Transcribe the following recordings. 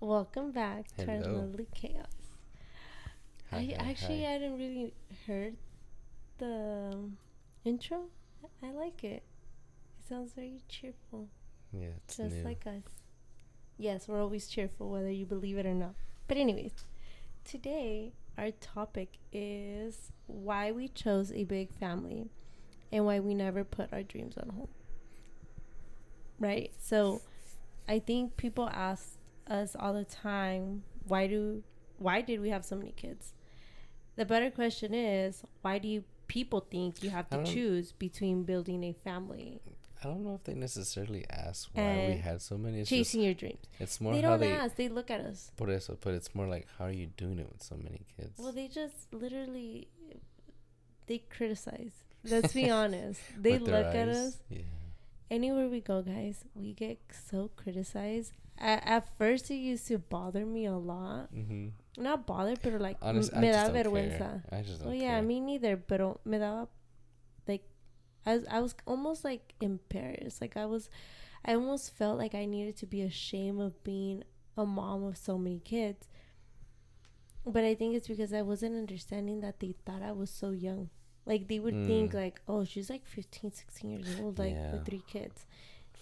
Welcome back to our Hello. lovely chaos. Hi, hi, I hi. hadn't really heard the intro. I like it. It sounds very cheerful, Yeah, it's just new. like us. Yes, we're always cheerful, whether you believe it or not. But anyways, today our topic is why we chose a big family and why we never put our dreams on hold. Right? So I think people ask us all the time, why did we have so many kids? The better question is, why do you people think you have I to don't choose between building a family I don't know if they necessarily ask why we and had so many. It's just chasing your dreams? it's more They how don't they ask. They look at us. put it, but it's more like how are you doing it with so many Well, kids? they just literally they criticize. Let's be honest. They With their look at eyes? us. Yeah. Anywhere we go, guys, we get so criticized. At first, it used to bother me a lot. Mhm. Not bother, pero like Honestly, I me just da don't care. vergüenza. I just Oh don't yeah, care. me neither. Pero me daba like I was almost like embarrassed. I almost felt like I needed to be ashamed of being a mom of so many kids. But I think it's because I wasn't understanding that they thought I was so young. Like they would think Mm. like, oh, she's like 15, 16 years old, like Yeah. with 3 kids.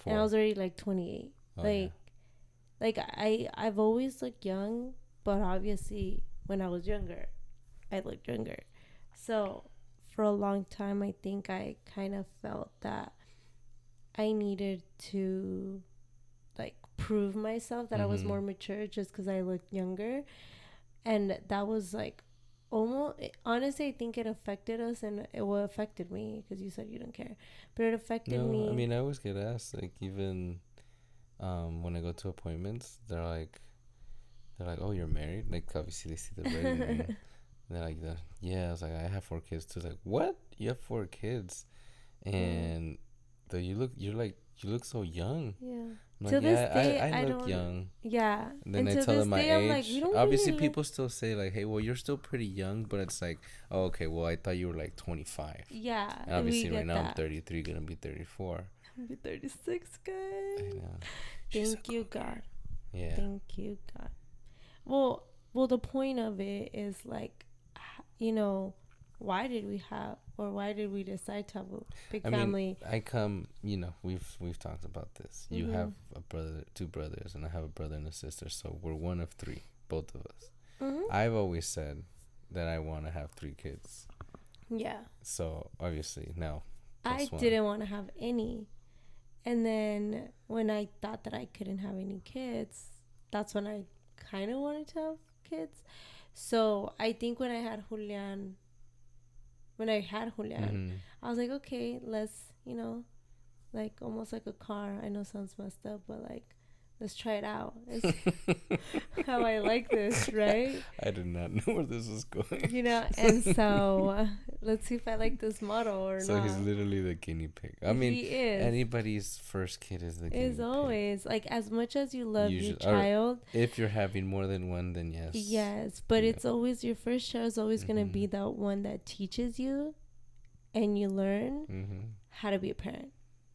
And I Four. was already like 28. Oh yeah. Like I've always looked young, but obviously when I was younger, I looked younger. So for a long time, I think I kind of felt that I needed to like prove myself that I was Mhm. more mature just because I looked younger, and that was like almost honestly I think it affected us, and it affected me because you said you don't care, but it affected No, I me. mean I always get asked like even when I go to appointments, they're like, oh, you're married? Like obviously they see the wedding ring. They're like, yeah. I was like, I have 4 kids too. It's like, what? You have 4 kids, Well, and though you look so young. yeah. I'm like, To this yeah, day, I I look don't. young. Yeah, And then and I to tell this them my day, I'm like, we age. don't really Obviously, look. people still say like, hey, well, you're still pretty young, but it's like, oh, okay, well, I thought you were like 25. Yeah, And we obviously, right get now I'm that. 33, gonna be 34. I'm 36, I guys. know. She's a Thank you, cougar. God. Yeah. Thank you, God. Well, the point of it is like, you know, why did we have or why did we decide to have a big I mean, family? I come. We've talked about this. You Mm-hmm. have a brother, 2 brothers, and I have a brother and a sister. So we're one of 3, both of us. Mm-hmm. I've always said that I want to have 3 kids. Yeah. So obviously now, I +1. didn't want to have any. And then when I thought that I couldn't have any kids, that's when I kind of wanted to have kids. So I think when I had Julian, Mm-hmm. I was like, okay, let's, like almost like a car. I know it sounds messed up, but like, let's try it out. It's how I like this, right? I did not know where this was going. And so let's see if I like this model or So he's not. literally the guinea pig. I mean, He is. anybody's first kid is the guinea Is pig. always like as much as you love your Usually, or child. if you're having more than one, then yes. Yes, but Yeah. it's always your first child is always going to Mm-hmm. be the one that teaches you and you learn Mm-hmm. how to be a parent.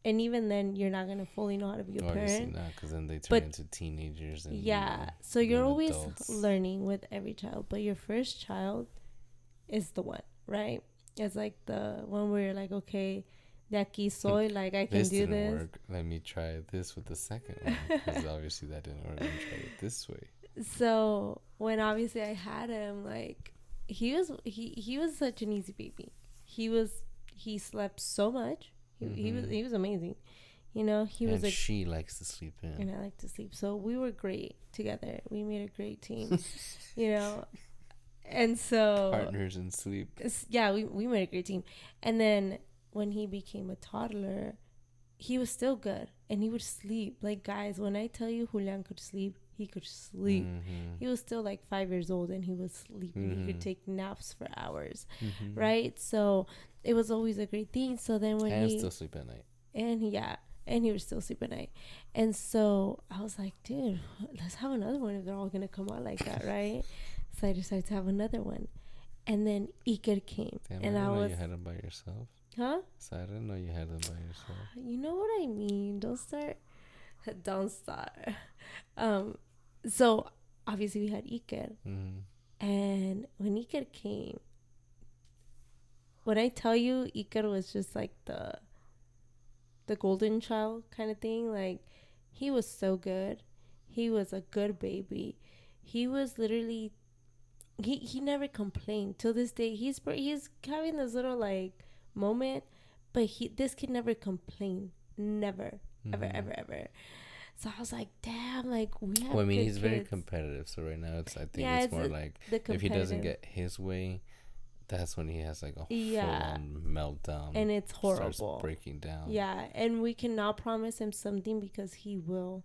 And even then, you're not going to fully know how to be a Obviously parent. not, because then they turn But into teenagers and yeah, so then you're always adults. learning with every child. But your first child is the one, right? It's like the one where you're like, okay, de aquí soy, like I can This do didn't this. work. Let me try this with the second one, because obviously that didn't work. Let me try it this way. So when obviously I had him, like he was such an easy baby. He slept so much. He was amazing. He was And like, she likes to sleep and in. I like to sleep. So we were great together. We made a great team. you know, and so Partners in sleep. yeah, we made a great team. And then when he became a toddler, he was still good and he would sleep. Like, guys, when I tell you Julian could sleep, he could sleep. Mm-hmm. He was still like 5 years old and he was sleeping. He could Mm-hmm. take naps for hours, Mm-hmm. right? So it was always a great thing. So then when And still sleep at night. yeah, and he would still sleep at night. And so I was like, dude, let's have another one if they're all gonna come out like that, right? So I decided to have another one. And then Iker came, Damn, and I I didn't know was, you had them by yourself. huh? So I didn't know you had them by yourself. You know what I mean? Don't start. Don't start. Um, so obviously we had Iker. Mm-hmm. And when Iker came, when I tell you Iker was just like the golden child kind of thing, like he was so good. He was a good baby. He was literally he never complained. Till this day, he's having this little like moment, but this kid never complained. Never, ever, Mm-hmm. ever, ever. So I was like, damn, like we Well, I have mean, good he's very kids. competitive. So right now, I think Yeah, it's it's more like the if he doesn't competitive. get his way, that's when he has like a full Yeah, on meltdown, and it's starts horrible. breaking down. Yeah, and we cannot promise him something because he will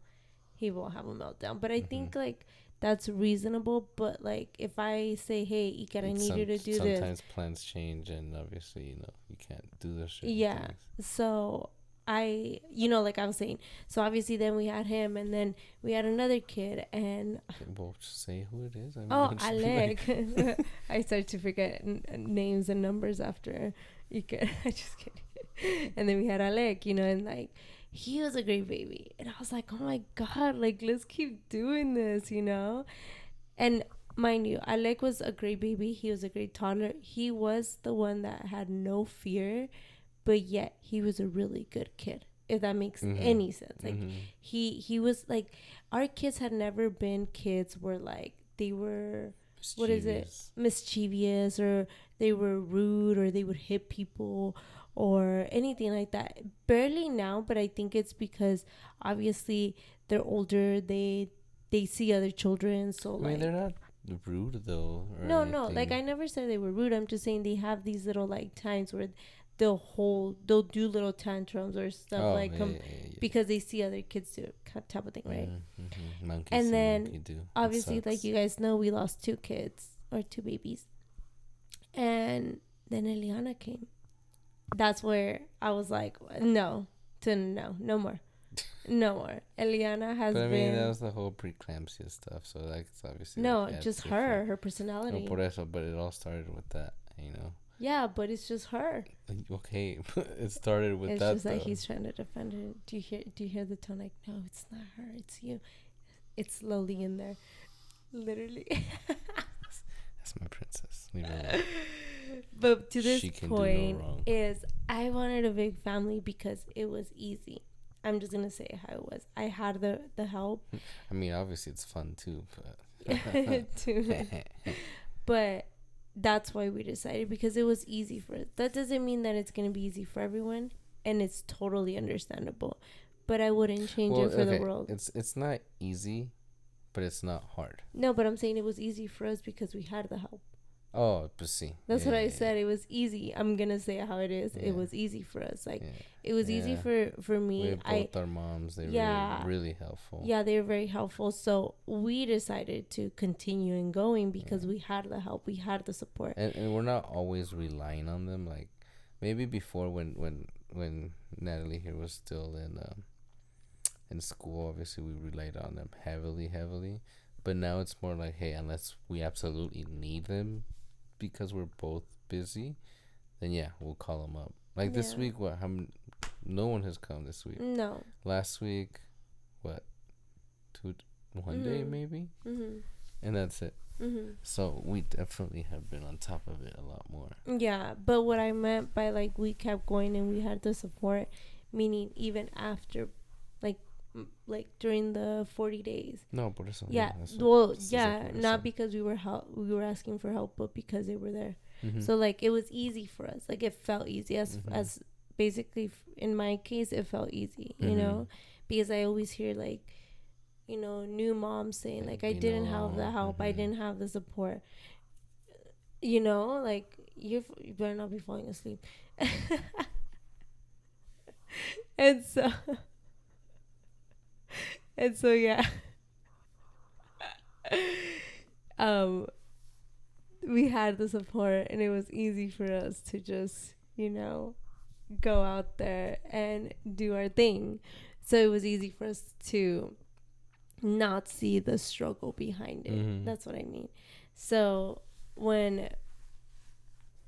have a meltdown. But I Mm-hmm. think like that's reasonable. But like if I say, hey, Iker, I need you to do this. Sometimes plans change, and obviously, you can't do those certain Yeah. things. So like I was saying, so obviously then we had him, and then we had another kid, and Okay, well, just say who it is. I mean, oh, don't just be like, Alec. I started to forget names and numbers after Iker. I just kidding. And then we had Alec, and like he was a great baby, and I was like, oh my god, like let's keep doing this. And mind you, Alec was a great baby. He was a great toddler. He was the one that had no fear, but yet he was a really good kid. If that makes mm-hmm, any sense. Like mm-hmm, he was like, our kids had never been kids where like they were, what is it, mischievous. mischievous, or they were rude, or they would hit people or anything like that. Barely now, but I think it's because obviously they're older. They see other children, so I mean, they're like, not rude though or no, like anything. I never said they were rude. I'm just saying they have these little like times where they'll do little tantrums or stuff Oh, like yeah, yeah, yeah, yeah. because they see other kids do it, type of thing, right? Mm-hmm. Monkey And see, then monkey do. It obviously, like sucks. you guys know, we lost two kids or two babies, and then Eliana came. That's where I was like, no, no more, no more. Eliana has But I mean, that been was the whole preeclampsia stuff. So that's obviously like no, adds just different. her No, personality. por eso, but it all started with that. Yeah, but it's just her. Like, okay, it started with It's that just like though. he's trying to defend her. Do you hear the tone? Like, no, it's not her. It's you. It's slowly in there, literally. That's my princess. Leave her alone. But to this She can do no point wrong. is I wanted a big family because it was easy. I'm just gonna say how it was. I had the help. I mean, obviously it's fun too, but too. But that's why we decided, because it was easy for us. That doesn't mean that it's gonna be easy for everyone, and it's totally understandable. But I wouldn't change well, it for okay, the world. it's not easy, but it's not hard. No, but I'm saying it was easy for us because we had the help. Oh, but see, That's yeah, what I yeah, said. It was easy. I'm gonna say how it is. yeah, It was easy for us. Like yeah, it was easy yeah. for We me. have both our moms. They Yeah, were really helpful. yeah, they were very helpful. So we decided to continue and going because Yeah. we had the help. We had the support. And we're not always relying on them. Like maybe before when Natalie here was still in school, obviously we relied on them heavily. But now it's more like, hey, unless we absolutely need them because we're both busy, then yeah, we'll call them up. Like this Yeah. week, no one has come this week. No. Last week, what, one day maybe, Mhm. and that's it. Mhm. So we definitely have been on top of it a lot more. Yeah, but what I meant by like we kept going and we had the support, meaning even after, like, like during the 40 days. No, por eso. Yeah. That's Well, that's yeah, exactly what I not said. because we were asking for help, but because they were there. Mhm. So like it was easy for us. Like it felt easy as basically in my case it felt easy, because I always hear like new moms saying like I Being didn't have the alone. help, I didn't have the support. Like you better not be falling asleep. and so and so yeah. um we had the support and it was easy for us to just go out there and do our thing. So it was easy for us to not see the struggle behind it. That's what I mean. So when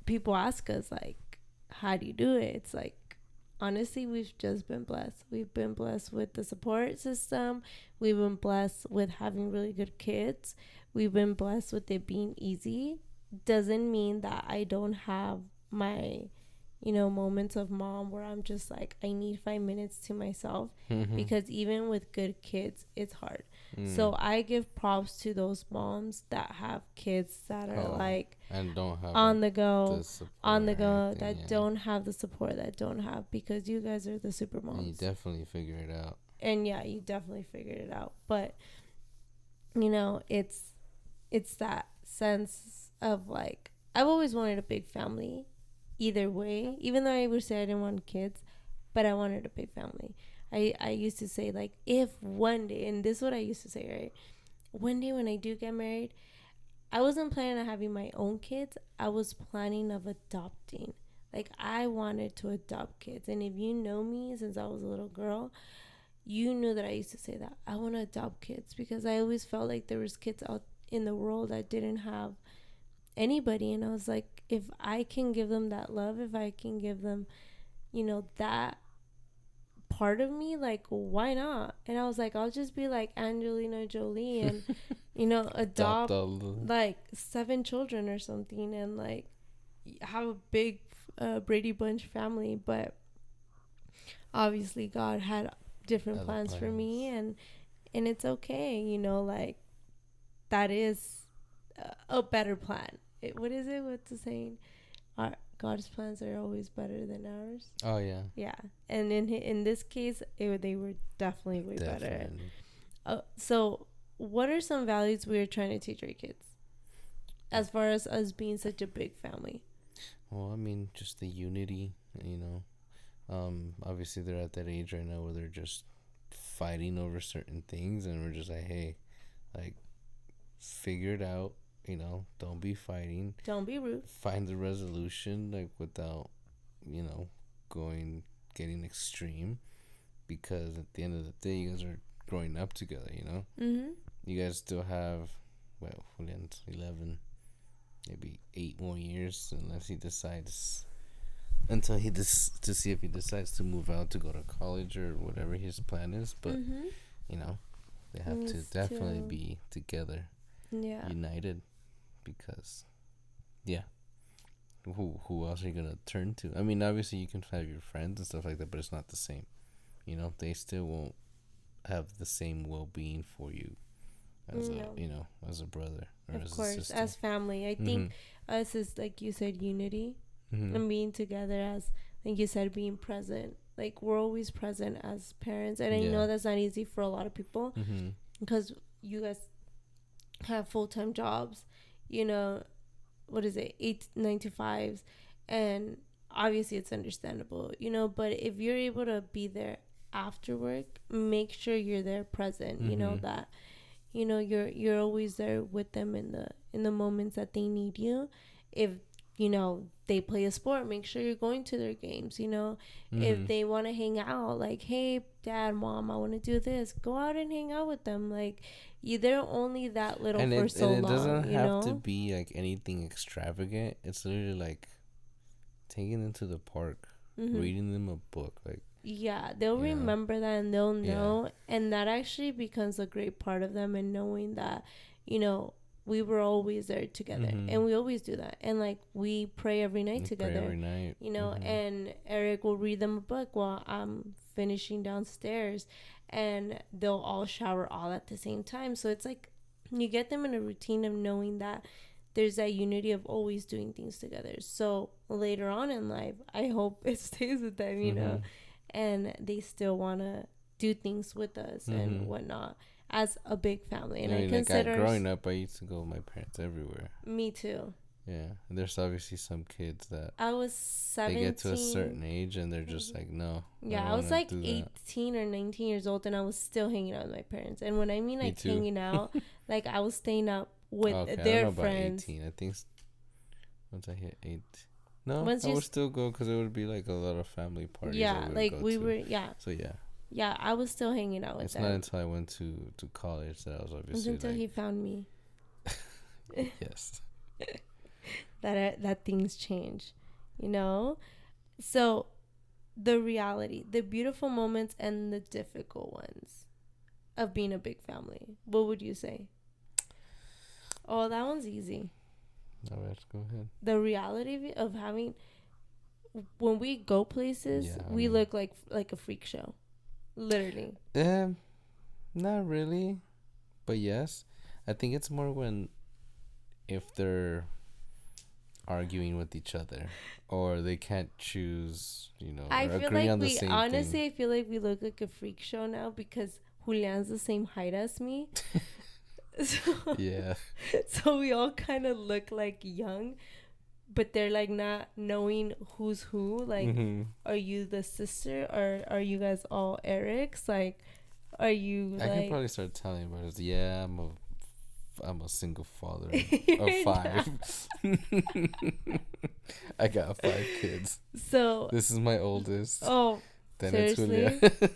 people ask us like, how do you do it? It's like, honestly, we've just been blessed. We've been blessed with the support system. We've been blessed with having really good kids. We've been blessed with it being easy. Doesn't mean that I don't have my, moments of mom where I'm just like, I need 5 minutes to myself, because even with good kids, it's hard. So I give props to those moms that have kids that are like and don't have on like the go, the support or anything, that yeah. don't have the support, that don't have, because you guys are the super moms. And you definitely figure it out. And yeah, you definitely figured it out. But it's that sense of like, I've always wanted a big family, either way. Even though I would say I didn't want kids, but I wanted a big family. I used to say, like, if one day, and this is what I used to say, right? One day when I do get married, I wasn't planning on having my own kids. I was planning of adopting. Like, I wanted to adopt kids. And if you know me since I was a little girl, you knew that I used to say that. I want to adopt kids, because I always felt like there was kids out in the world that didn't have anybody. And I was like, if I can give them that love, if I can give them, that part of me, like, why not? And I was like, I'll just be like Angelina Jolie and adopt like 7 children or something, and like have a big Brady Bunch family. But obviously God had different plans for me, and it's okay, like, that is a better plan. What is it? What's the saying? God's plans are always better than ours. Oh yeah. Yeah, and in this case, they were definitely way better. So, what are some values we are trying to teach our kids, as far as us being such a big family? Well, I mean, just the unity, obviously they're at that age right now where they're just fighting over certain things, and we're just like, hey, like, figure it out, don't be fighting, don't be rude, find the resolution, like, without getting extreme, because at the end of the day, you guys are growing up together. You guys still have, well, 11, maybe 8 more years, unless he decides, until to see if he decides to move out to go to college or whatever his plan is. But they have to definitely be together, united, because who else are you gonna turn to? I mean, obviously you can have your friends and stuff like that, but it's not the same. They still won't have the same well-being for you as as a brother or as a sister. As family. I think us is, like you said, unity, and being together, as like you said, being present. Like, we're always present as parents, and I know that's not easy for a lot of people, because you guys have full-time jobs, what is it, 9 to 5s, and obviously it's understandable, but if you're able to be there after work, make sure you're there present, that you're always there with them in the moments that they need you. If they play a sport, make sure you're going to their games. If they want to hang out, like, hey, dad, mom, I want to do this, go out and hang out with them. Like, they're only that little for so long. And it doesn't have to be like anything extravagant. It's literally like taking them to the park, reading them a book, like, they'll remember that, and they'll know, and that actually becomes a great part of them, and knowing that we were always there together, and we always do that, and like, we pray every night together, and Eric will read them a book while I'm finishing downstairs, and they'll all shower all at the same time. So it's like, you get them in a routine of knowing that there's that unity of always doing things together. So later on in life, I hope it stays with them, and they still want to do things with us and whatnot, as a big family. And I consider, like, growing up, I used to go with my parents everywhere. Me too. Yeah, and there's obviously some kids that I was 17. They get to a certain age and they're just like, no. Yeah, I was like 18 or 19 years old, and I was still hanging out with my parents. And when I mean like hanging out, like, I was staying up with their friends. 18. I think once I hit 8. No, I would still go, because it would be like a lot of family parties. Yeah, like we were, So yeah. Yeah, I was still hanging out with them. It's not until I went to college that I was obviously until he found me. Yes. that things change, So the reality, the beautiful moments and the difficult ones of being a big family. What would you say? Oh, that one's easy. All right, go ahead. The reality of having, when we go places, Yeah, I we mean, look like a freak show. Literally. not really, but yes. I think it's more when if they're arguing with each other or they can't choose, I or feel agree like on the we same thing. honestly, I feel like we look like a freak show now because Julian's the same height as me. So, Yeah. so we all kind of look like young, but they're like not knowing who's who. Like, Mm-hmm. are you the sister or are you guys all Eric's? Like, are you I could like. probably start telling about it. Yeah, I'm a single father of You're not. five. I got 5 kids. So, This is my oldest. oh, Then it's Julia. seriously?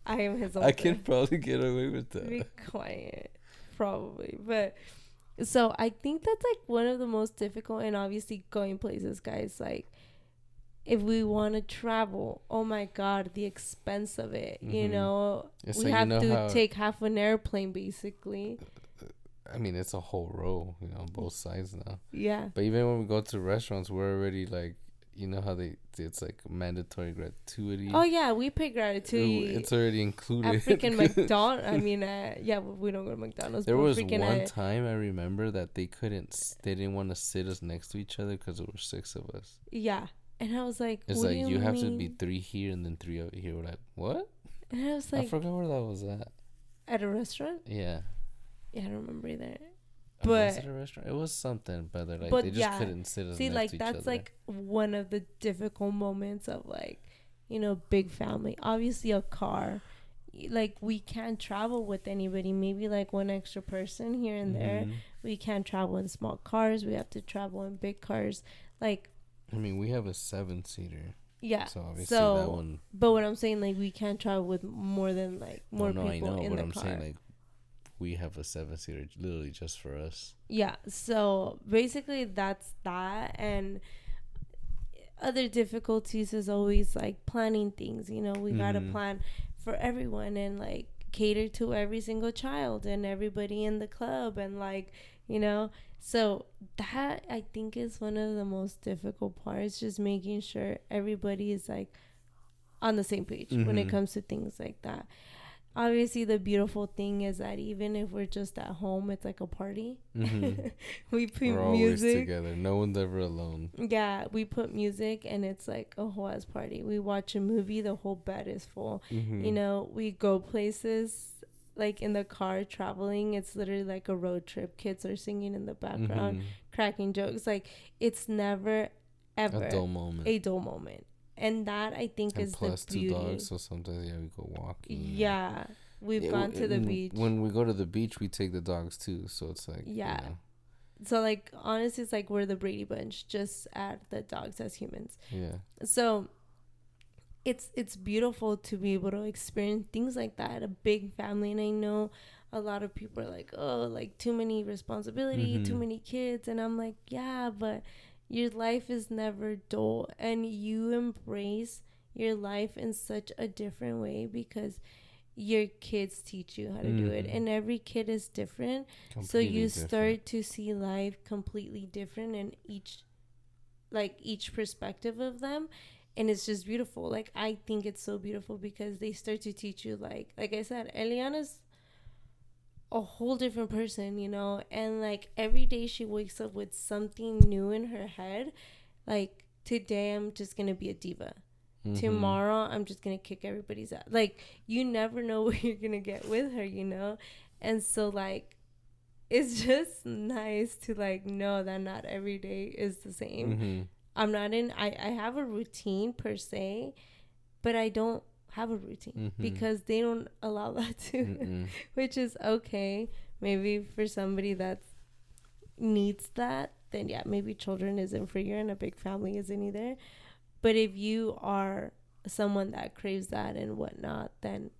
I am his I can oldest. probably get away with Be that. quiet. Probably. But so I think that's like one of the most difficult, and obviously going places, guys. Like, if we want to travel, oh my God, the expense of it. Mm-hmm. We So you have know to how, take half an airplane basically. I mean, it's a whole row, on both sides now. Yeah. But even when we go to restaurants, we're already like, how it's like mandatory gratuity. Oh yeah, we pay gratitude It's already at included. freaking McDonald's. I mean, yeah, we don't go to McDonald's. There But was freaking one time I remember that they didn't want to sit us next to each other because there were 6 of us. yeah, and I was like, It's what like do you you have to mean? be 3 here and then 3 over here. We're like, what? And I was I like, forgot where that was at. at a restaurant? Yeah. Yeah, I don't remember either. Was it But a restaurant? It was something, but they're like but they just yeah, couldn't sit us see, next like to each that's other. like one of the difficult moments of like, big family. Obviously, a car, like we can't travel with anybody. Maybe like one extra person here and there. Mm-hmm. We can't travel in small cars. We have to travel in big cars. Like, I mean, we have a 7-seater, yeah. so obviously that So, one. but what I'm saying, like, we can't travel with more than like Oh more no, I people know, in but the I'm car. saying like we have a 7-seater literally just for us. Yeah. So basically, that's that, and other difficulties is always like planning things. We gotta Mm-hmm. plan for everyone and like cater to every single child and everybody in the club and like so that I think is one of the most difficult parts, just making sure everybody is like on the same page when it Mm-hmm. comes to things like that. Obviously, the beautiful thing is that even if we're just at home, it's like a party. Mm-hmm. We put We're always music. together. No one's ever alone. Yeah, we put music and it's like a whole ass party. We watch a movie, the whole bed is full. Mm-hmm. We go places like in the car traveling. It's literally like a road trip. Kids are singing in the background, Mm-hmm. cracking jokes. Like, it's never, A ever dull moment. a dull moment. And that I think And is the plus 2 beauty. dogs, so sometimes we go walking. Yeah. We've gone to the beach. When we go to the beach, we take the dogs too. So it's like, Yeah. So, like, honestly, it's like we're the Brady Bunch, just add the dogs as humans. Yeah. So it's beautiful to be able to experience things like that, a big family. And I know a lot of people are like, oh, like too many responsibility, too Mm-hmm. many kids. And I'm like, yeah, but your life is never dull. And you embrace your life in such a different way because your kids teach you how to do it, Mm-hmm. and every kid is different. So Completely you different. start to see life completely different in each perspective of them, and it's just beautiful. Like, I think it's so beautiful because they start to teach you, like I said, Eliana's a whole different person, and like every day she wakes up with something new in her head. Like, today I'm just gonna be a diva. Mm-hmm. Tomorrow I'm just gonna kick everybody's ass. Like, you never know what you're gonna get with her. And so, like, it's just nice to like know that not every day is the same. Mm-hmm. I have a routine per se, but I don't have a routine because they don't allow that to. Which is okay. Maybe for somebody that needs that, then yeah, maybe children isn't for you and a big family isn't either. But if you are someone that craves that and whatnot, then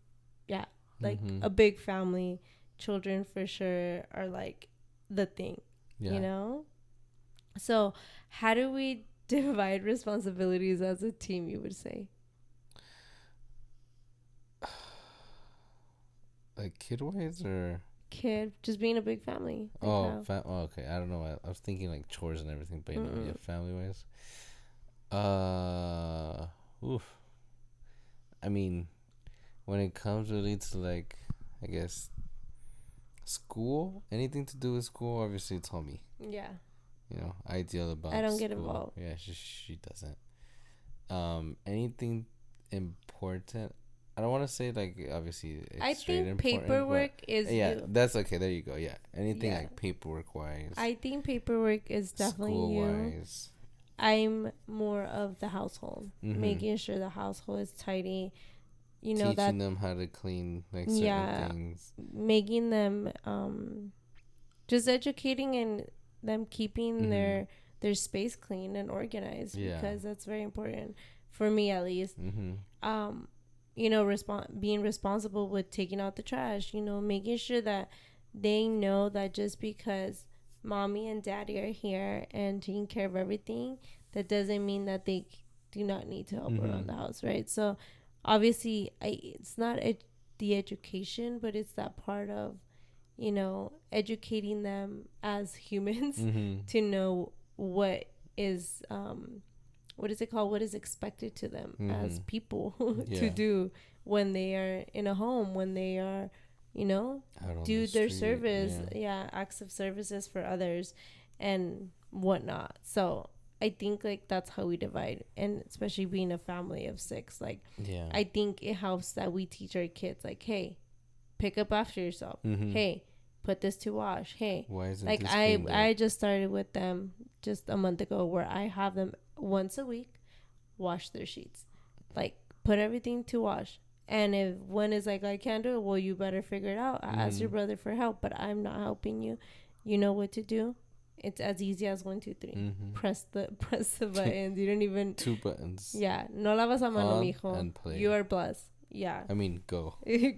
yeah, like a big family, children for sure are like the thing, Yeah. So how do we divide responsibilities as a team, you would say? Like kid wise or Kid, just being a big family. Like how? oh, okay. I don't know. I was thinking like chores and everything, but yeah, Mm-mm. family wise. Uh, oof. I mean, when it comes really to like, I guess school, anything to do with school, obviously it's homie. Yeah. Ideal I about don't get school. involved. Yeah, she doesn't. Anything important. I don't want to say like obviously I it's straight think important, but paperwork is yeah, you. that's okay. There you go. Yeah, anything Yeah. like paperwork wise, I think paperwork is definitely school you. wise. I'm more of the household, Mm-hmm. making sure the household is tidy. That, Teaching them how to clean like certain yeah, things. making them, just educating and them keeping Mm-hmm. their space clean and organized, Yeah. because that's very important for me at least. Mm-hmm. um being responsible with taking out the trash, making sure that they know that just because mommy and daddy are here and taking care of everything, that doesn't mean that they do not need to help Mm-hmm. around the house, right? So obviously, it's not the education, but it's that part of educating them as humans Mm-hmm. to know what is, what is it called? What is expected to them Mm-hmm. as people to Yeah. do when they are in a home, when they are, Out on the do their street. service, Yeah. yeah, acts of services for others and whatnot. So I think like that's how we divide, and especially being a family of 6, like Yeah. I think it helps that we teach our kids like, hey, pick up after yourself. Mm-hmm. Hey, put this to wash. Hey, Why isn't like this I cleaned up? I just started with them just a month ago, where I have them once a week wash their sheets. Like, put everything to wash. And if one is like, I can't do it, well, you better figure it out. Ask your Mm-hmm. brother for help, but I'm not helping you. You know what to do. It's as easy as 1, 2, 3. Mm-hmm. Press the buttons. You don't even. 2 buttons. Yeah, no lavas a mano, On mijo. and play. You are blessed. Yeah. I mean, go.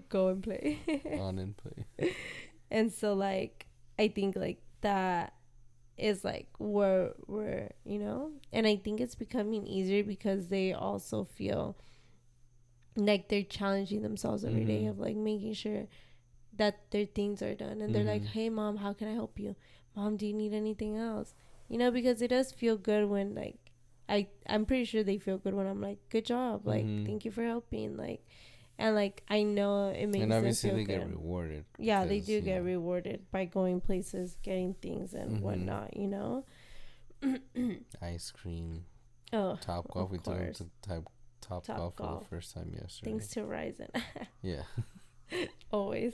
Go and play. On and play. And so, like, I think like that is like where we're, and I think it's becoming easier because they also feel like they're challenging themselves every day, Mm-hmm. of like making sure that their things are done, and they're like, Mm-hmm. hey mom, how can I help you? Mom, do you need anything else? Because it does feel good when, like, I'm pretty sure they feel good when I'm like, good job, like, Mm-hmm. thank you for helping, like, and like I know it makes And them obviously feel they get good. rewarded. Yeah, they Because, do get rewarded by going places, getting things and Mm-hmm. whatnot. Ice cream. Oh, Top golf. of We took him course. to top Top golf for the golf. first time yesterday. Thanks to Verizon. Yeah. Always.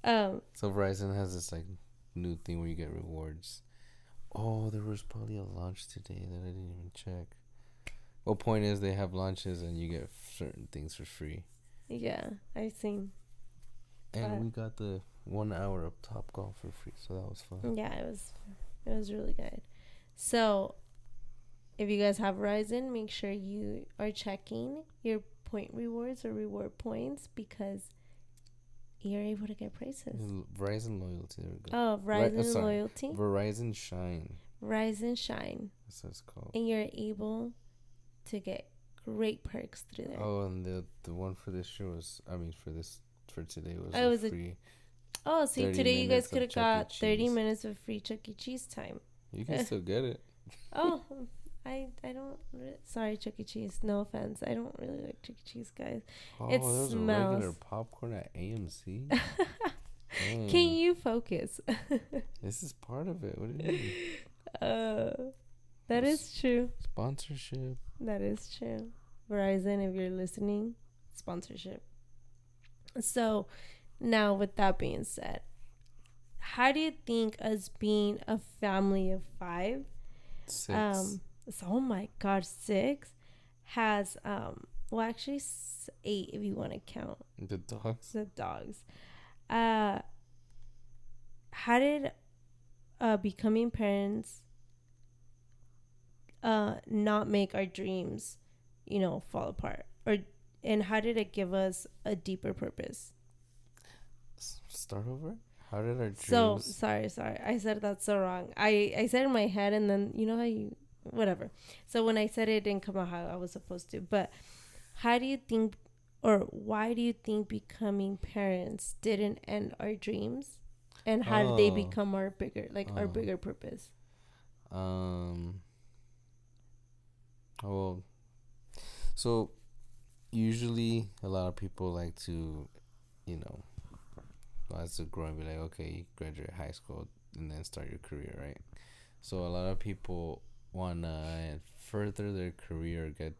So Verizon has this like new thing where you get rewards. Oh, there was probably a launch today that I didn't even check. Well, point is they have launches and you get certain things for free. Yeah, I've seen. And we got the 1 hour of Top Golf for free, so that was fun. Yeah, it was really good. So, if you guys have Verizon, make sure you are checking your point rewards or reward points, because you're able to get prices. Verizon Loyalty, there we go. Oh, Verizon Loyalty. Verizon Shine. Verizon Shine. That's what it's called. And you're able to get great perks through there. Oh, and the one for this year was, for today was free. Oh, see, today you guys could have got 30 Cheese. minutes of free Chuck E. Cheese time. You can still get it. Oh, I don't. Sorry, Chuck E. Cheese. No offense. I don't really like Chuck E. Cheese, guys. Oh, It there was a smells. regular popcorn at AMC. Can you focus? This is part of it. What do you mean? That is true. Sponsorship. That is true. Verizon, if you're listening, sponsorship. So, now with that being said, how do you think us being a family of 5, 6. oh my god, 6 has well, actually 8 if you want to count The dogs. the dogs. How did becoming parents not make our dreams, fall apart, and how did it give us a deeper purpose? Start over. How did our dreams? So sorry, I said that so wrong. I said it in my head, and then how you, whatever. So when I said it, didn't come out how I was supposed to. But how do you think, or why do you think becoming parents didn't end our dreams, and how did they Oh, become our bigger, like our oh, bigger purpose? um, well, so usually a lot of people like to, you know, as a growing, be like, okay, you graduate high school and then start your career, right? So a lot of people wanna further their career, get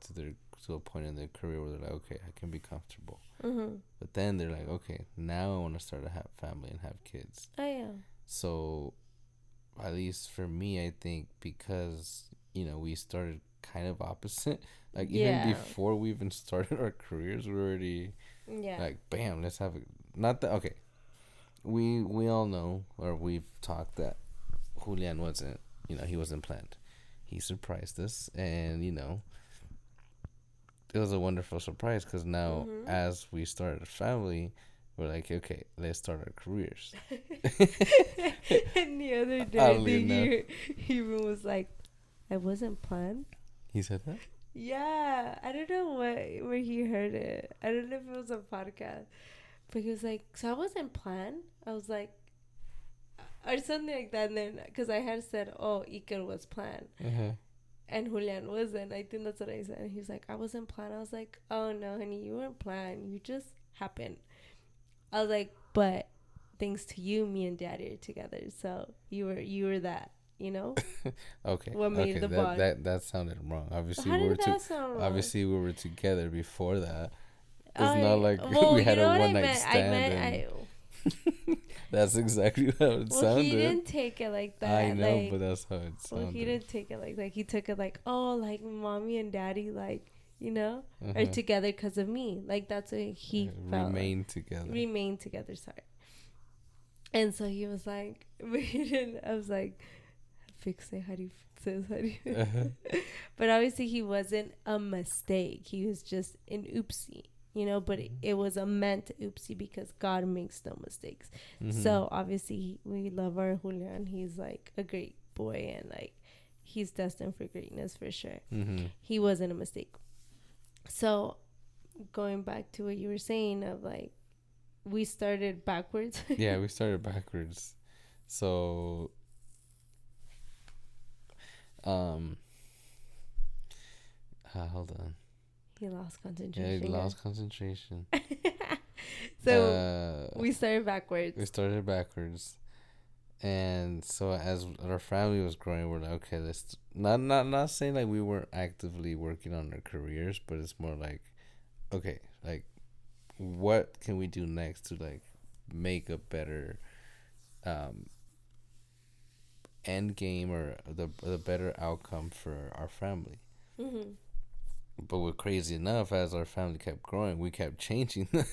to a point in their career where they're like, okay, I can be comfortable. Mm-hmm. But then they're like, okay, now I want to start a family and have kids. Oh yeah. So at least for me, I think because we started kind of opposite. Like even Yeah. before we even started our careers, we're already Yeah. like, bam, let's have it. Not that okay. We all know, or we've talked that Julian wasn't, he wasn't planned. He surprised us, and it was a wonderful surprise because now, Mm-hmm. as we started a family, we're like, okay, let's start our careers. And the other day, Oddly enough, he even was like, "I wasn't planned." he said that. Yeah, I don't know where he heard it. I don't know if it was a podcast, but he was like, "So I wasn't planned." I was like, or something like that. And then, because I had said, "Oh, Iker was planned," Uh-huh. and Julian wasn't. I think that's what I said. And he was like, "I wasn't planned." I was like, "Oh no, honey, you weren't planned. You just happened." I was like, "But thanks to you, me and Daddy are together. So you were that, you know, Okay, what made okay, the that bond." that that sounded wrong. Obviously, How we were did that sound wrong? obviously we were together before that. It's not I like well, we you had a know what one I night meant. I stand, meant and I. that's exactly how it Well, he sounded. didn't take it like I that. know, but Like, that's how it well, he sounded. didn't take it like that. He took it like, oh, like mommy and daddy, like, you know, are Uh-huh. together because of me. Like that's what he felt. Like. Remain together. Remain together. Sorry. And so he was like, we didn't. I was like, fix it. How do you fix this? How do you? Uh-huh. But obviously, he wasn't a mistake. He was just an oopsie, you know. But it was a meant oopsie because God makes no mistakes. Mm-hmm. So obviously, we love our Julian. He's like a great boy, and like he's destined for greatness for sure. Mm-hmm. He wasn't a mistake. So going back to what you were saying of like we started backwards. Yeah, we started backwards. So, um, hold on. He lost Yeah, I concentration. lost concentration. So we started We backwards. started backwards, and so as our family was growing, we're like, okay, let's not saying like we weren't actively working on our careers, but it's more like, okay, like what can we do next to like make a better um end game or the better outcome for our family. Mm-hmm. But we're crazy enough, as our family kept growing, we kept changing that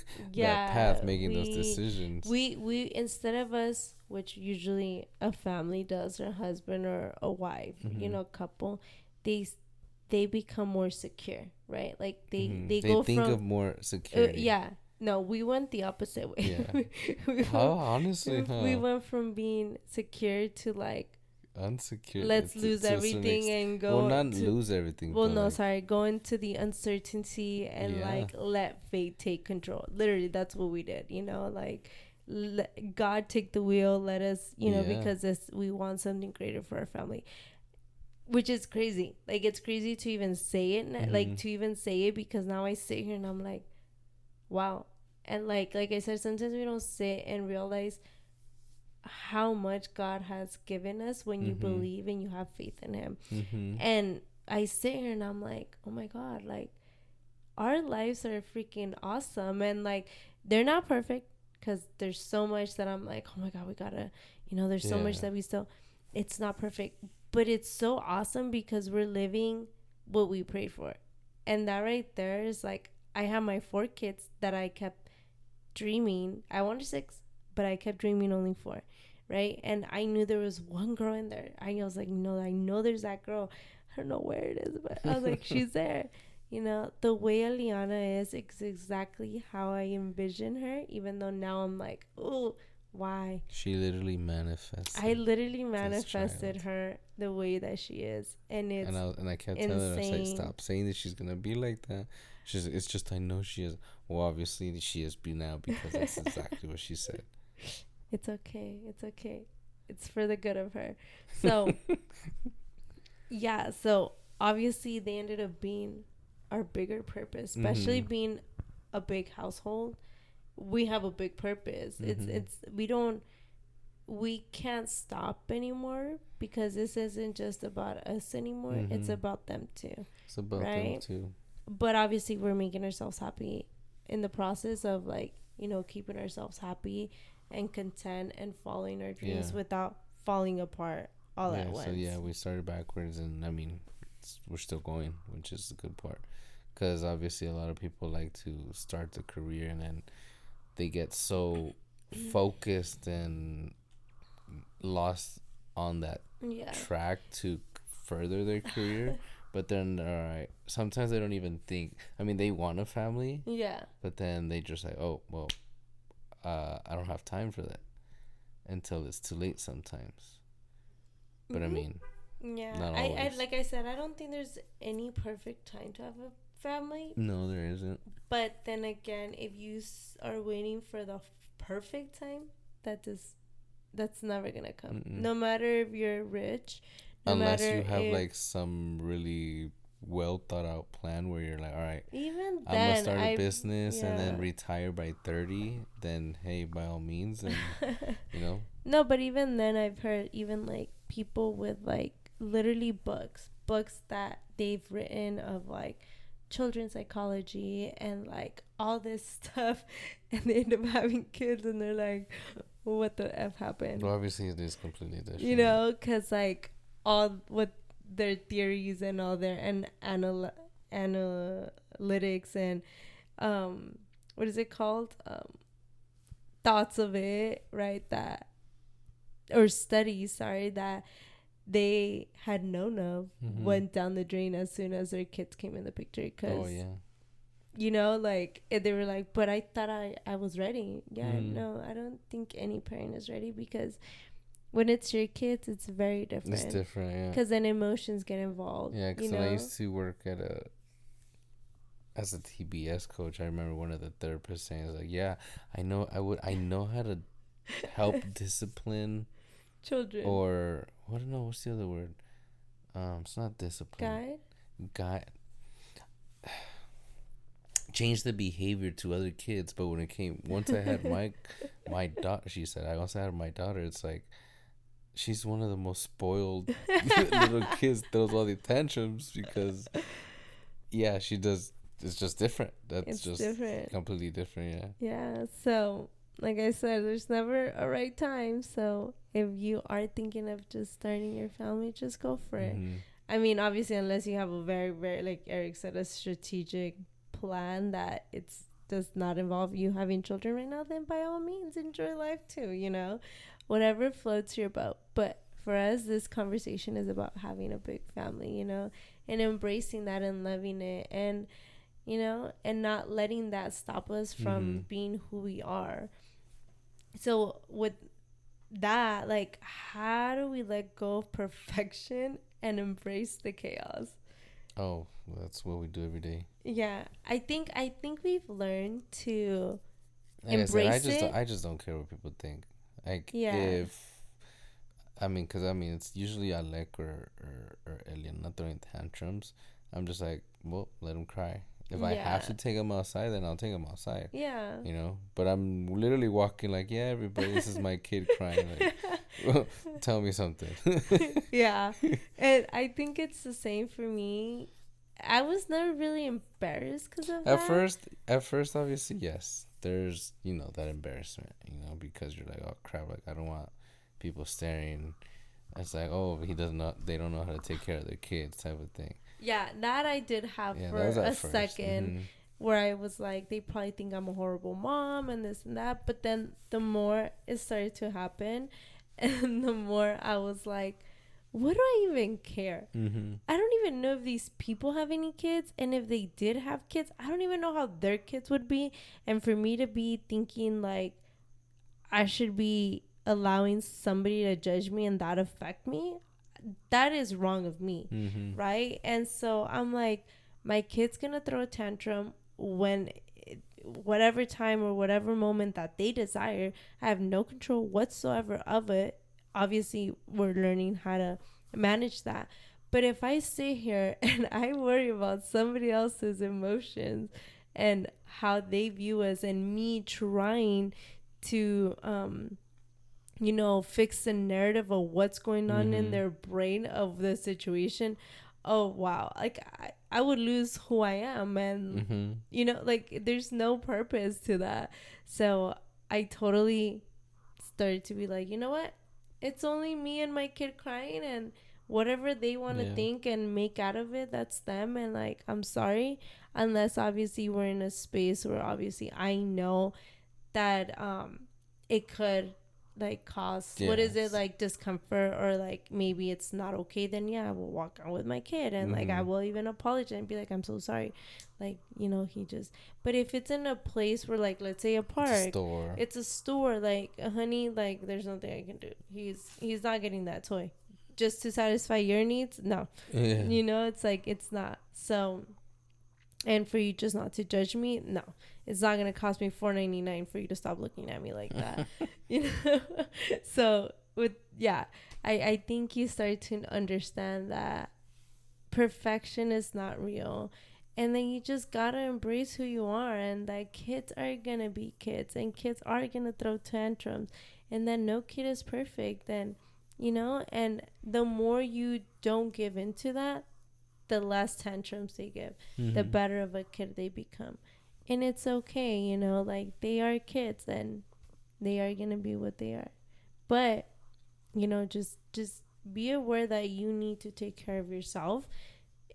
path, Yeah, making those decisions. we instead of us, which usually a family does, or a husband or a wife, you Mm-hmm. know, couple, they they become more secure, right? Like Mm-hmm. they They go think from of more security. yeah. No, we went the opposite way. Yeah. we, How honestly, we huh? went from being secure to like Unsecure let's lose to a certain everything extent. and Well, go not to lose everything, well but no like, sorry go into the uncertainty and yeah, like let fate take control. Literally that's what we did, you know, like let God take the wheel, let us, you know, yeah. because this we want something greater for our family, which is crazy. Like it's crazy to even say it, Mm-hmm. like to even say it, because now I sit here and I'm like wow. And like I said, sometimes we don't sit and realize how much God has given us when you Mm-hmm. believe and you have faith in him. Mm-hmm. And I sit here and I'm like, oh my God, like our lives are freaking awesome. And like they're not perfect because there's so much that I'm like, oh my God, we gotta, you know, there's so much Yeah. that we still, it's not perfect. But it's so awesome because we're living what we prayed for. And that right there is like, I have my 4 kids that I kept dreaming. I wanted 6, but I kept dreaming only 4, right? And I knew there was one girl in there. I was like, no, I know there's that girl. I don't know where it is, but I was like, she's there. You know, the way Aliana is exactly how I envision her, even though now I'm like, oh, Why? She literally manifested I literally this manifested child. her the way that she is, and it's And I kept telling her, I was like, insane. stop saying that she's gonna be like that. It's just I know she is. Well, obviously she is be now because that's exactly what she said. It's okay. It's okay. It's for the good of her. So, yeah. So, obviously, they ended up being our bigger purpose, especially Mhm. being a big household. We have a big purpose. Mhm. We can't stop anymore because this isn't just about us anymore. It's Mhm. about them too, It's about them right? too. But obviously, we're making ourselves happy in the process of, like, keeping ourselves happy and content and following our Yeah. dreams without falling apart all at Yeah. So once. yeah, we started backwards, and I mean, we're still going, which is the good part. Because obviously, a lot of people like to start the career and then they get so focused and lost on that Yeah. track to further their career. But then, all right, sometimes they don't even think. I mean, they want a family, Yeah. but then they just like, oh, well, I don't have time for that until it's too late sometimes. But I Mhm. mean, Yeah. not I always. like I said, I don't think there's any perfect time to have a family. No, there isn't. But then again, if you are waiting for the perfect time, that is that's never gonna come. Mm-mm. No matter if you're rich, no Unless matter you have if, like some really well thought out plan where you're like, all right, even I'm gonna then, start a I business and then yeah. retire by 30. Then hey, by all means, and you know. No, but even then, I've heard even like people with like literally books that they've written of like children's psychology and like all this stuff, and they end up having kids, and they're like, what the f happened? Well, obviously it is completely different. Because like all what their theories and all their and analytics and what is it called, thoughts of it, right? That, or studies, sorry, that they had known of Mm-hmm. went down the drain as soon as their kids came in the picture. Oh Because, yeah. like, they were like, but I thought I was ready. Yeah, Mm-hmm. no, I don't think any parent is ready, because when it's your kids, it's very It's different. different, yeah. Because then emotions get involved. Yeah, because when I used to work as a TBS coach, I remember one of the therapists saying, like, yeah, I know how to help discipline, Children. or what? No, what's the other word? It's not discipline. Guide. Guy change the behavior to other kids, but when it came, once I had my daughter, she said, I also had my daughter. It's like she's one of the most spoiled little kids. Throws all the tantrums because yeah, she does. It's just different. That's It's just different. completely different. Yeah. Yeah. So, like I said, there's never a right time. So, if you are thinking of just starting your family, just go for it. Mm-hmm. I mean, obviously, unless you have a very, very, like Eric said, a strategic plan that it's does not involve you having children right now, then by all means enjoy life too, whatever floats your boat. But for us, this conversation is about having a big family, and embracing that and loving it, and not letting that stop us Mm-hmm. from being who we are. So with that, like, how do we let go of perfection and embrace the chaos? Oh, that's what we do every day. Yeah, I think we've learned to Like I said, embrace it. I just don't care what people think. Like Yeah. if I mean, cause I mean, it's usually Alec or Elian not throwing tantrums. I'm just like, well, let him cry. If I have Yeah. to take him outside, then I'll take him outside. Yeah. You know. But I'm literally walking like, yeah, everybody, this is my kid crying. Like, well, tell me something. Yeah. And I think it's the same for me. I was never really embarrassed because of that. At first, obviously, yes. There's that embarrassment, because you're like, oh crap, like I don't want people staring. It's like, oh, he does not. They don't know how to take care of their kids, type of thing. Yeah, that I did have Yeah, that for was a at first. second, Mm-hmm. where I was like, they probably think I'm a horrible mom and this and that. But then the more it started to happen, and the more I was like, what do I even care? Mm-hmm. I don't even know if these people have any kids. And if they did have kids, I don't even know how their kids would be. And for me to be thinking like, I should be allowing somebody to judge me and that affect me. That is wrong of me, right? And so I'm like, my kid's gonna throw a tantrum when whatever time or whatever moment that they desire. I have no control whatsoever of it. Obviously, we're learning how to manage that. But if I sit here and I worry about somebody else's emotions and how they view us, and me trying to fix the narrative of what's going on in their brain of the situation, oh wow, like I would lose who I am, and like there's no purpose to that. So I totally started to be like, you know what, it's only me and my kid crying, and whatever they want to think and make out of it, that's them. And like, I'm sorry, unless obviously we're in a space where obviously I know that it could like cause what is it, like discomfort, or like maybe it's not okay, then yeah, I will walk out with my kid, and like I will even apologize and be like, I'm so sorry, like he just. But if it's in a place where, like, let's say a park, it's a store, like, honey, like there's nothing I can do, he's not getting that toy just to satisfy your needs. No. It's like, it's not. So, and for you just not to judge me, no, it's not gonna cost me $4.99 for you to stop looking at me like that. So with I think you start to understand that perfection is not real, and then you just gotta embrace who you are, and that kids are gonna be kids, and kids are gonna throw tantrums, and then no kid is perfect. And and the more you don't give into that, the less tantrums they give, the better of a kid they become. And it's okay, like, they are kids, and they are gonna be what they are. But just be aware that you need to take care of yourself,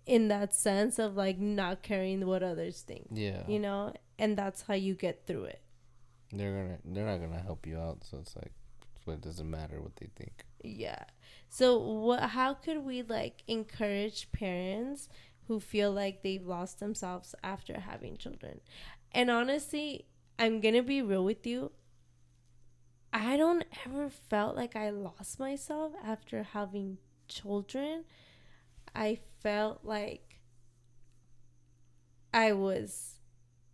in that sense of like not caring what others think. And that's how you get through it. They're not gonna help you out, so it's like, it doesn't matter what they think. Yeah. So how could we like encourage parents who feel like they've lost themselves after having children? And honestly, I'm gonna be real with you, I don't ever felt like I lost myself after having children. I felt like I was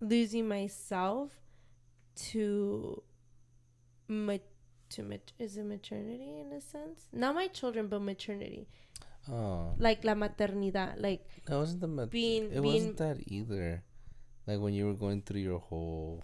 losing myself to is it maternity, in a sense? Not my children, but maternity. Oh. Like la maternidad, like that wasn't the it wasn't that either. Like when you were going through your whole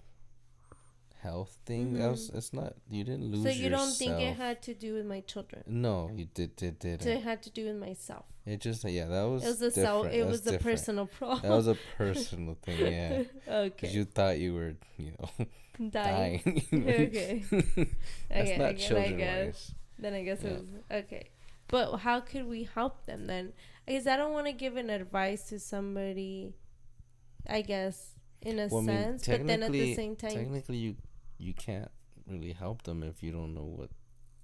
health thing, it's not, you didn't lose yourself. So you don't think it had to do with my children? No, you didn't. So it had to do with myself. It just, that was, it was different. It was a personal problem. That was a personal thing, yeah. Okay. Because you thought you were, dying. Okay. That's not children-wise. Then I guess it was okay. But how could we help them then? I guess I don't want to give an advice to somebody, I guess, in a sense, but then at the same time, technically you can't really help them if you don't know what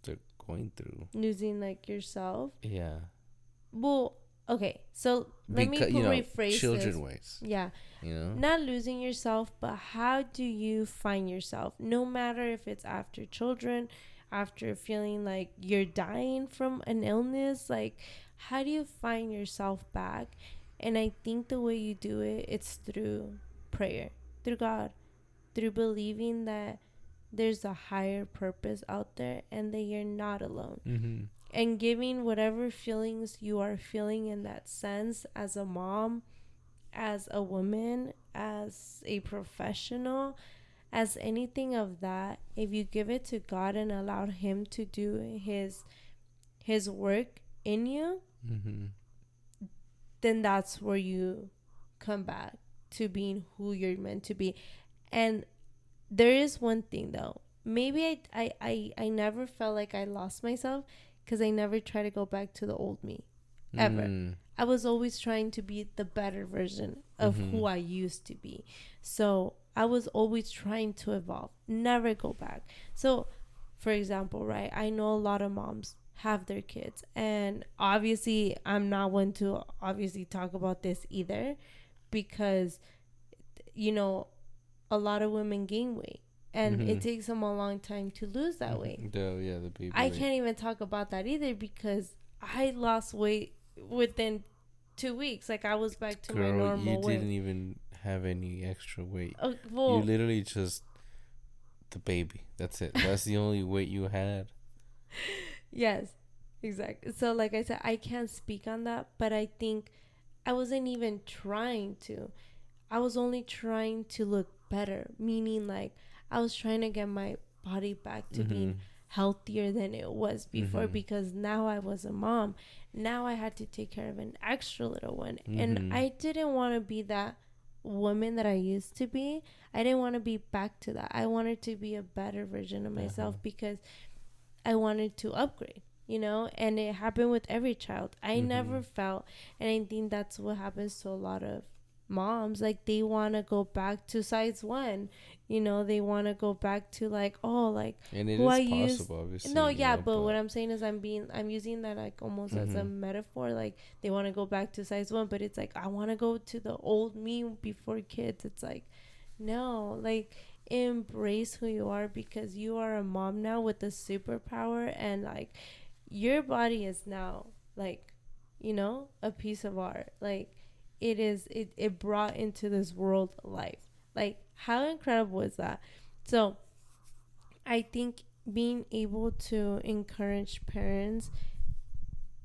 they're going through. Losing like yourself. Yeah. Well, okay, so let me rephrase children ways. Yeah. Not losing yourself, but how do you find yourself? No matter if it's after children, after feeling like you're dying from an illness, like, how do you find yourself back? And I think the way you do it, it's through prayer, through God, through believing that there's a higher purpose out there and that you're not alone. And giving whatever feelings you are feeling in that sense, as a mom, as a woman, as a professional, as anything of that, if you give it to God and allow him to do his work in you, then that's where you come back to being who you're meant to be. And there is one thing though, maybe I never felt like I lost myself, because I never try to go back to the old me, ever. I was always trying to be the better version of who I used to be. So I was always trying to evolve, never go back. So, for example, right, I know a lot of moms have their kids, and obviously I'm not one to obviously talk about this either, because a lot of women gain weight, and it Mhm. takes them a long time to lose that weight. Mhm. The baby I weight. can't even talk about that either because I lost weight within 2 weeks. Like I was back to my Girl, you normal weight. didn't even have any extra weight. Oh, You well, literally just the baby. That's it. That's the only weight you had. yes, exactly. So, like I said, I can't speak on that, but I think I wasn't even trying to. I was only trying to look better, meaning like I was trying to get my body back to being Mhm. healthier than it was before Mhm. because now I was a mom. Now I had to take care of an extra little one. And Mhm. I didn't want to be that woman that I used to be. I didn't want to be back to that. I wanted to be a better version of Uh huh. myself because I wanted to upgrade, you know, and it happened with every child. I never Mhm. felt, and I think that's what happens to a lot of moms. Like they want to go back to size one, you know, they want to go back to like, oh, like And it who I is used. possible, obviously, No, you yeah, know, but what but. I'm saying is I'm using that like almost as a Mhm. metaphor. Like they want to go back to size one, but it's like, I want to go to the old me before kids. It's like, no, like embrace who you are because you are a mom now with a superpower and like your body is now like, you know, a piece of art. Like it brought into this world life. Like how incredible is that? So I think being able to encourage parents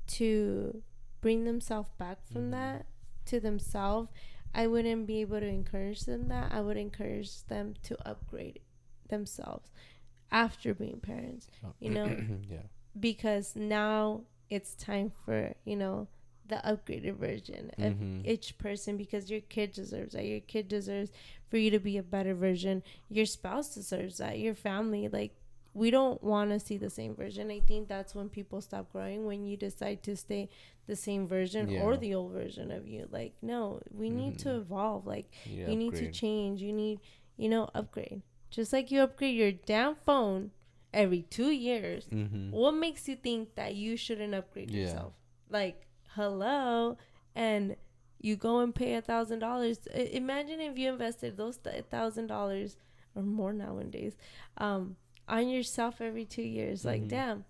to bring themselves back from Mhm. that to themselves, I wouldn't be able to encourage them that. I would encourage them to upgrade themselves after being parents, Oh. you know, Yeah. because now it's time for, you know, the upgraded version of Mhm. each person because your kid deserves that. Your kid deserves for you to be a better version. Your spouse deserves that. Your family, like, we don't want to see the same version. I think that's when people stop growing, when you decide to stay the same version or Yeah. the old version of you. Like, no, we need to Mhm. evolve. Like, Yeah. you need to Upgrade. change. You need, you know, upgrade. Just like you upgrade your damn phone every 2 years, Mhm. what makes you think that you shouldn't upgrade Yeah. yourself? Like, hello, and you go and pay $1,000. Imagine if you invested those $1,000 or more nowadays, on yourself every 2 years. Like, Mhm. damn,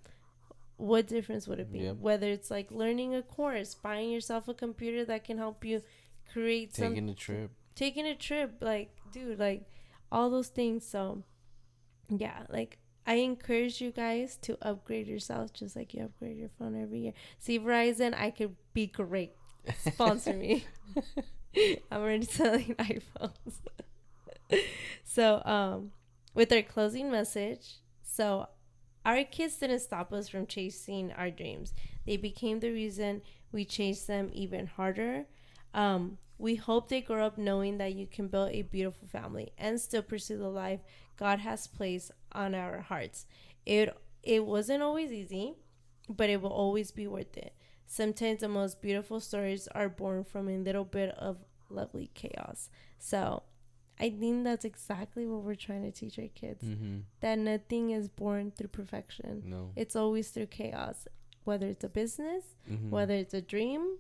what difference would it be? Yep. Whether it's like learning a course, buying yourself a computer that can help you create some, Taking a trip. taking a trip, like, dude, like all those things. So yeah, like I encourage you guys to upgrade yourselves just like you upgrade your phone every year. See, Verizon, I could be great. Sponsor me. I'm already selling iPhones. So, with our closing message, so our kids didn't stop us from chasing our dreams. They became the reason we chased them even harder. We hope they grow up knowing that you can build a beautiful family and still pursue the life God has placed on our hearts. It wasn't always easy, but it will always be worth it. Sometimes the most beautiful stories are born from a little bit of lovely chaos. So I think that's exactly what we're trying to teach our kids, Mhm. that nothing is born through perfection. No. It's always through chaos, whether it's a business, Mhm. whether it's a dream,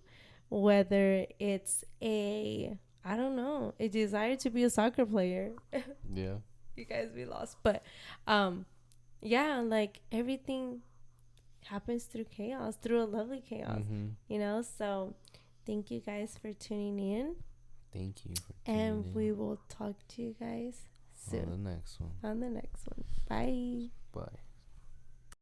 whether it's a, I don't know, a desire to be a soccer player. Yeah. You guys, we lost. But um yeah, like everything happens through chaos, through a lovely chaos, Mhm. you know? So thank you guys for tuning in, Thank you for tuning and in we will talk to you guys on soon the next one. on the next one. Bye. Bye.